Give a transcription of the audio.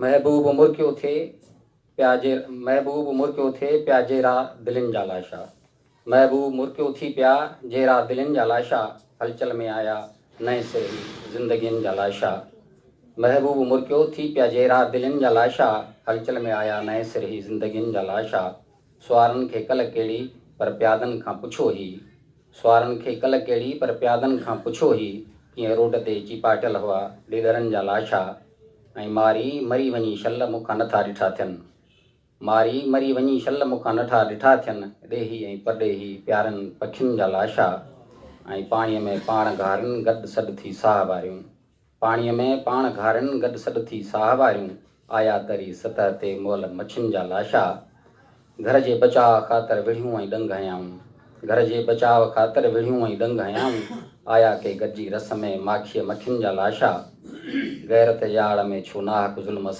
महबूब मुर्कियो थे पिया जेरा दिलनि जा लाशा। महबूब मुर्कियो थी पिया जेरा दिलनि जा लाशा। हलचल में आया नए सिर ही ज़िंदगियुनि जा लाशा। महबूब मुर्कियो थी पिया जेरा दिलनि जा लाशा। हलचल में आया नए सिर ही ज़िंदगियुनि जा लाशा। सुवारनि खे कल कहिड़ी पर प्यादनि खां पुछो ही। सुवारनि खे कल कहिड़ी पर प्यादनि खां पुछो ही। कीअं रोड ते चिपाटियल हुआ ॾेदरनि जा लाशा। ऐं मारी मरी वञी शल मूंखां नथा ॾिठा थियनि। मारी मरी वञी शल मूंखां नथा ॾिठा थियनि। ॾेही ऐं परॾेही प्यारनि पखियुनि जा लाशा। ऐं पाणीअ में पाण घारनि गॾु सॾ थी साह वारियूं। पाणीअ में पाण घारनि गॾु सॾ थी साह वारियूं। आया तरी सतह ते मोल मच्छियुनि जा लाशा। घर जे बचाव ख़ातिर विढ़ियूं ऐं ॾंग हयाऊं। घर जे बचाव ख़ातिर विढ़ियूं ऐं ॾंग हयाऊं। आया के गॾिजी रस में माखीअ मखियुनि जा लाशा। गैरत जे आड़ में छो नाहक ज़ुल्म सां